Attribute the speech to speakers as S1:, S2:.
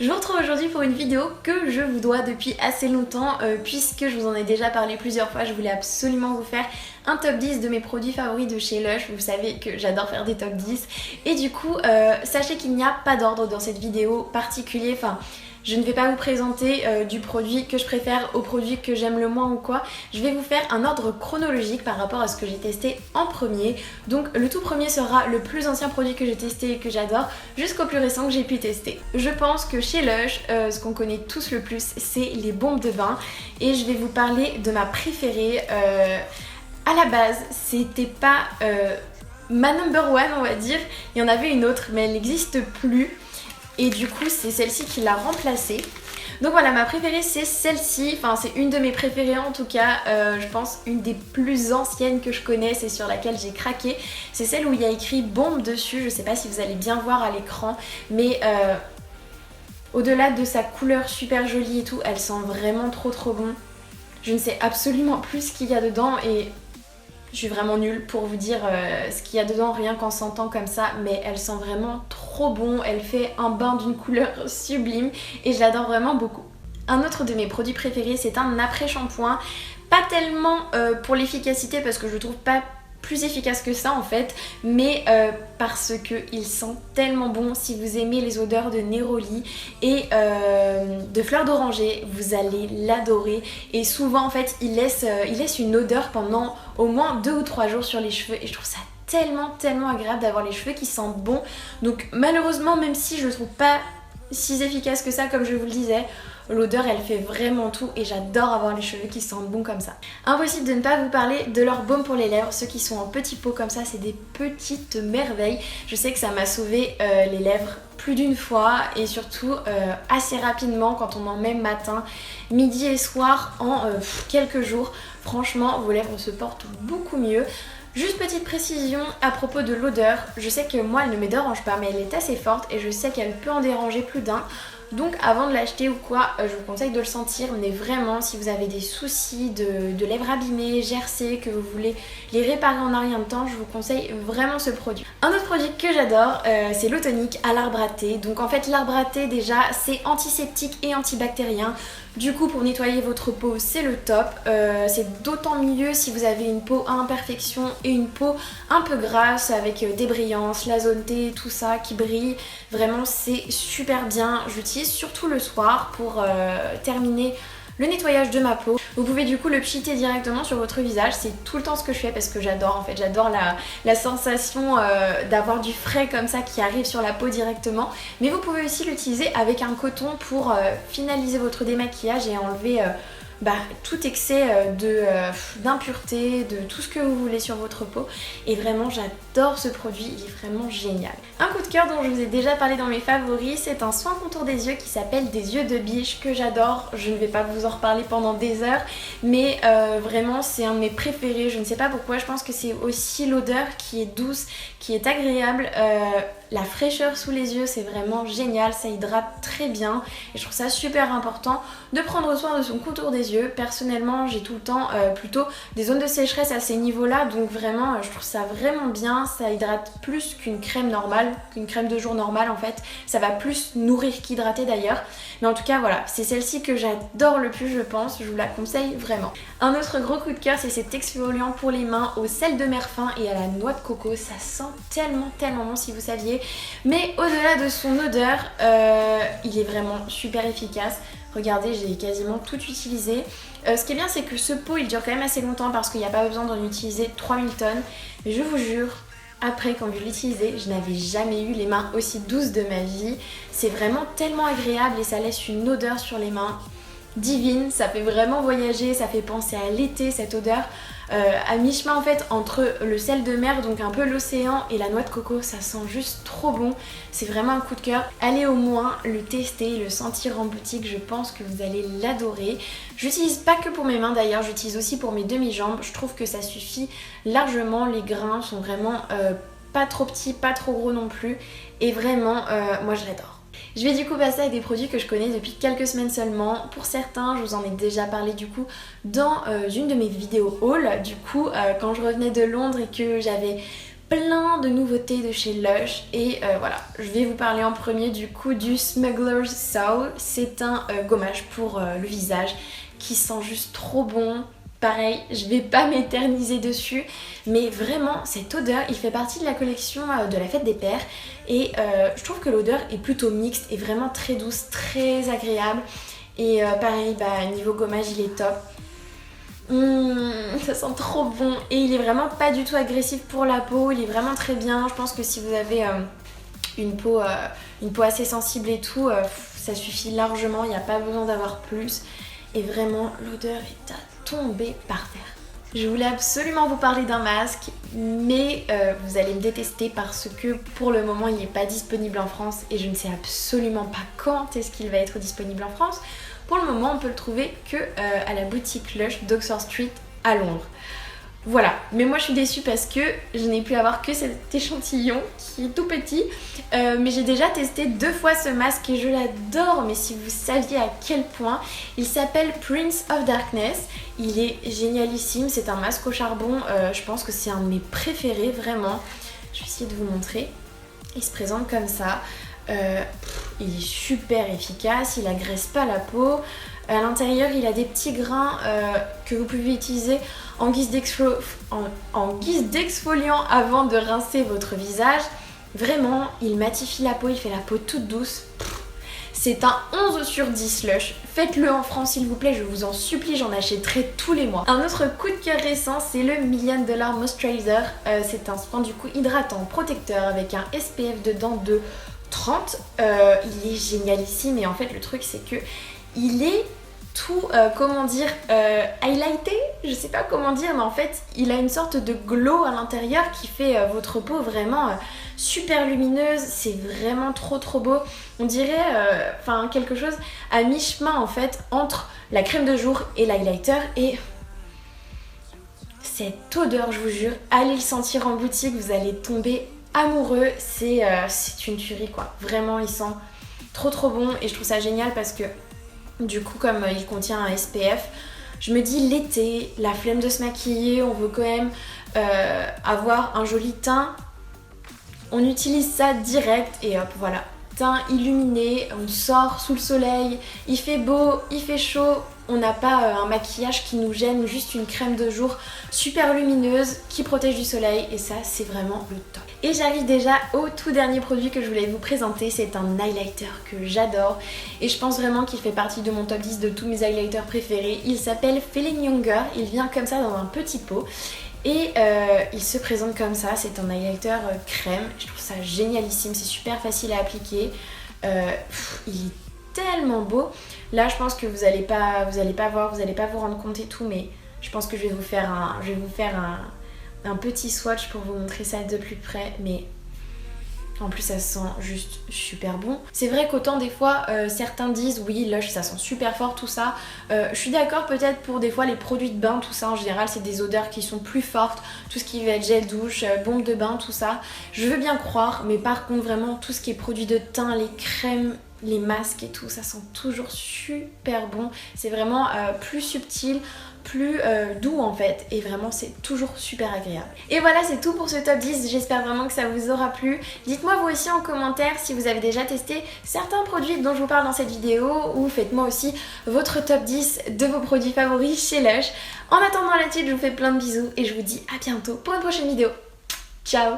S1: Je vous retrouve aujourd'hui pour une vidéo que je vous dois depuis assez longtemps puisque je vous en ai déjà parlé plusieurs fois. Je voulais absolument vous faire un top 10 de mes produits favoris de chez Lush. Vous savez que j'adore faire des top 10 et du coup sachez qu'il n'y a pas d'ordre dans cette vidéo particulier. Enfin, je ne vais pas vous présenter du produit que je préfère au produit que j'aime le moins ou quoi. Je vais vous faire un ordre chronologique par rapport à ce que j'ai testé en premier. Donc le tout premier sera le plus ancien produit que j'ai testé et que j'adore jusqu'au plus récent que j'ai pu tester. Je pense que chez Lush, ce qu'on connaît tous le plus, c'est les bombes de bain. Et je vais vous parler de ma préférée. À la base, c'était pas ma number one, on va dire. Il y en avait une autre, mais elle n'existe plus. Et du coup c'est celle-ci qui l'a remplacée. Donc voilà, ma préférée c'est celle-ci, enfin c'est une de mes préférées en tout cas, je pense une des plus anciennes que je connaisse et sur laquelle j'ai craqué. C'est celle où il y a écrit bombe dessus, je sais pas si vous allez bien voir à l'écran, mais au-delà de sa couleur super jolie et tout, elle sent vraiment trop bon. Je ne sais absolument plus ce qu'il y a dedans et je suis vraiment nulle pour vous dire ce qu'il y a dedans rien qu'en sentant comme ça, mais elle sent vraiment trop bon, elle fait un bain d'une couleur sublime et je l'adore vraiment beaucoup. Un autre de mes produits préférés, c'est un après-shampoing, pas tellement pour l'efficacité parce que je le trouve pas plus efficace que ça en fait, mais parce qu'il sent tellement bon. Si vous aimez les odeurs de Neroli et de fleurs d'oranger, vous allez l'adorer. Et souvent en fait il laisse une odeur pendant au moins 2 ou 3 jours sur les cheveux et je trouve ça tellement agréable d'avoir les cheveux qui sentent bon. Donc malheureusement, même si je le trouve pas si efficace que ça comme je vous le disais, l'odeur elle fait vraiment tout et j'adore avoir les cheveux qui sentent bon comme ça. Impossible de ne pas vous parler de leur baume pour les lèvres, ceux qui sont en petits pots comme ça, c'est des petites merveilles. Je sais que ça m'a sauvé les lèvres plus d'une fois et surtout assez rapidement quand on en met matin, midi et soir en quelques jours. Franchement vos lèvres se portent beaucoup mieux. Juste petite précision à propos de l'odeur, je sais que moi elle ne me dérange pas mais elle est assez forte et je sais qu'elle peut en déranger plus d'un. Donc avant de l'acheter ou quoi, je vous conseille de le sentir, mais vraiment si vous avez des soucis de lèvres abîmées, gercées, que vous voulez les réparer en un rien de temps, je vous conseille vraiment ce produit. Un autre produit que j'adore, c'est l'eau tonique à l'arbre à thé. Donc en fait l'arbre à thé déjà c'est antiseptique et antibactérien. Du coup pour nettoyer votre peau c'est le top, c'est d'autant mieux si vous avez une peau à imperfection et une peau un peu grasse avec des brillances, la zone T, tout ça qui brille. Vraiment c'est super bien, j'utilise surtout le soir pour terminer le nettoyage de ma peau. Vous pouvez du coup le pchiter directement sur votre visage, c'est tout le temps ce que je fais parce que j'adore en fait, j'adore la sensation d'avoir du frais comme ça qui arrive sur la peau directement. Mais vous pouvez aussi l'utiliser avec un coton pour finaliser votre démaquillage et enlever tout excès d'impureté, de tout ce que vous voulez sur votre peau. Et vraiment j'adore ce produit, il est vraiment génial. Un coup de cœur dont je vous ai déjà parlé dans mes favoris, c'est un soin contour des yeux qui s'appelle des yeux de biche que j'adore. Je ne vais pas vous en reparler pendant des heures, mais vraiment c'est un de mes préférés. Je ne sais pas pourquoi, je pense que c'est aussi l'odeur qui est douce, qui est agréable. La fraîcheur sous les yeux c'est vraiment génial, ça hydrate très bien et je trouve ça super important de prendre soin de son contour des yeux. Personnellement j'ai tout le temps plutôt des zones de sécheresse à ces niveaux là, donc vraiment je trouve ça vraiment bien, ça hydrate plus qu'une crème normale, qu'une crème de jour normale en fait, ça va plus nourrir qu'hydrater d'ailleurs, mais en tout cas voilà, c'est celle-ci que j'adore le plus je pense, je vous la conseille vraiment. Un autre gros coup de cœur c'est cet exfoliant pour les mains au sel de mer fin et à la noix de coco, ça sent tellement bon si vous saviez. Mais au-delà de son odeur, il est vraiment super efficace. Regardez, j'ai quasiment tout utilisé. Ce qui est bien, c'est que ce pot, il dure quand même assez longtemps parce qu'il n'y a pas besoin d'en utiliser 3000 tonnes. Mais je vous jure, après, quand je l'utilisais, je n'avais jamais eu les mains aussi douces de ma vie. C'est vraiment tellement agréable et ça laisse une odeur sur les mains divine. Ça fait vraiment voyager, ça fait penser à l'été, cette odeur. À mi-chemin en fait entre le sel de mer, donc un peu l'océan, et la noix de coco, ça sent juste trop bon, c'est vraiment un coup de cœur. Allez au moins le tester, le sentir en boutique, je pense que vous allez l'adorer. J'utilise pas que pour mes mains d'ailleurs, j'utilise aussi pour mes demi-jambes, je trouve que ça suffit largement, les grains sont vraiment pas trop petits, pas trop gros non plus, et vraiment moi je l'adore. Je vais du coup passer à des produits que je connais depuis quelques semaines seulement. Pour certains, je vous en ai déjà parlé du coup dans une de mes vidéos haul. Du coup, quand je revenais de Londres et que j'avais plein de nouveautés de chez Lush et voilà, je vais vous parler en premier du coup du Smuggler's Soul. C'est un gommage pour le visage qui sent juste trop bon. Pareil, je vais pas m'éterniser dessus, mais vraiment cette odeur, il fait partie de la collection de la fête des pères et je trouve que l'odeur est plutôt mixte et vraiment très douce, très agréable. Et pareil, niveau gommage il est top. Ça sent trop bon et il est vraiment pas du tout agressif pour la peau, il est vraiment très bien. Je pense que si vous avez une peau assez sensible et tout, ça suffit largement, il n'y a pas besoin d'avoir plus. Et vraiment l'odeur est à tomber par terre. Je voulais absolument vous parler d'un masque, mais vous allez me détester parce que pour le moment il n'est pas disponible en France et je ne sais absolument pas quand est-ce qu'il va être disponible en France. Pour le moment on peut le trouver que à la boutique Lush d'Oxford Street à Londres. Voilà, mais moi je suis déçue parce que je n'ai pu avoir que cet échantillon qui est tout petit, mais j'ai déjà testé 2 fois ce masque et je l'adore, mais si vous saviez à quel point. Il s'appelle Prince of Darkness, il est génialissime, c'est un masque au charbon, je pense que c'est un de mes préférés vraiment. Je vais essayer de vous montrer, il se présente comme ça, il est super efficace, il agresse pas la peau. À l'intérieur, il a des petits grains que vous pouvez utiliser en guise d'exfoliant avant de rincer votre visage. Vraiment, il matifie la peau, il fait la peau toute douce. C'est un 11 sur 10 Lush. Faites-le en France s'il vous plaît, je vous en supplie, j'en achèterai tous les mois. Un autre coup de cœur récent, c'est le $1 Million Moisturizer. C'est un soin du coup hydratant, protecteur avec un SPF dedans de 30. Il est génialissime et en fait le truc c'est que il est tout, highlighté, je sais pas comment dire, mais en fait il a une sorte de glow à l'intérieur qui fait votre peau vraiment super lumineuse, c'est vraiment trop beau. On dirait quelque chose à mi-chemin en fait entre la crème de jour et l'highlighter et cette odeur, je vous jure, allez le sentir en boutique, vous allez tomber amoureux, c'est une tuerie quoi, vraiment il sent trop bon et je trouve ça génial parce que du coup comme il contient un SPF, je me dis l'été, la flemme de se maquiller, on veut quand même avoir un joli teint, on utilise ça direct et hop voilà, teint illuminé, on sort sous le soleil, il fait beau, il fait chaud, on n'a pas un maquillage qui nous gêne, juste une crème de jour super lumineuse qui protège du soleil et ça c'est vraiment le top. Et j'arrive déjà au tout dernier produit que je voulais vous présenter, c'est un highlighter que j'adore et je pense vraiment qu'il fait partie de mon top 10 de tous mes highlighters préférés. Il s'appelle Feeling Younger, il vient comme ça dans un petit pot et il se présente comme ça, c'est un highlighter crème, je trouve ça génialissime, c'est super facile à appliquer, il est tellement beau. Là je pense que vous allez pas voir, vous allez pas vous rendre compte et tout, mais je pense que je vais vous faire un petit swatch pour vous montrer ça de plus près, mais en plus ça sent juste super bon. C'est vrai qu'autant des fois certains disent oui Lush ça sent super fort tout ça, je suis d'accord peut-être pour des fois les produits de bain, tout ça en général c'est des odeurs qui sont plus fortes, tout ce qui va être gel douche, bombe de bain, tout ça je veux bien croire, mais par contre vraiment tout ce qui est produits de teint, les crèmes, les masques et tout, ça sent toujours super bon, c'est vraiment plus subtil, plus doux en fait et vraiment c'est toujours super agréable. Et voilà, c'est tout pour ce top 10, j'espère vraiment que ça vous aura plu. Dites-moi vous aussi en commentaire si vous avez déjà testé certains produits dont je vous parle dans cette vidéo ou faites-moi aussi votre top 10 de vos produits favoris chez Lush. En attendant la suite, je vous fais plein de bisous et je vous dis à bientôt pour une prochaine vidéo. Ciao!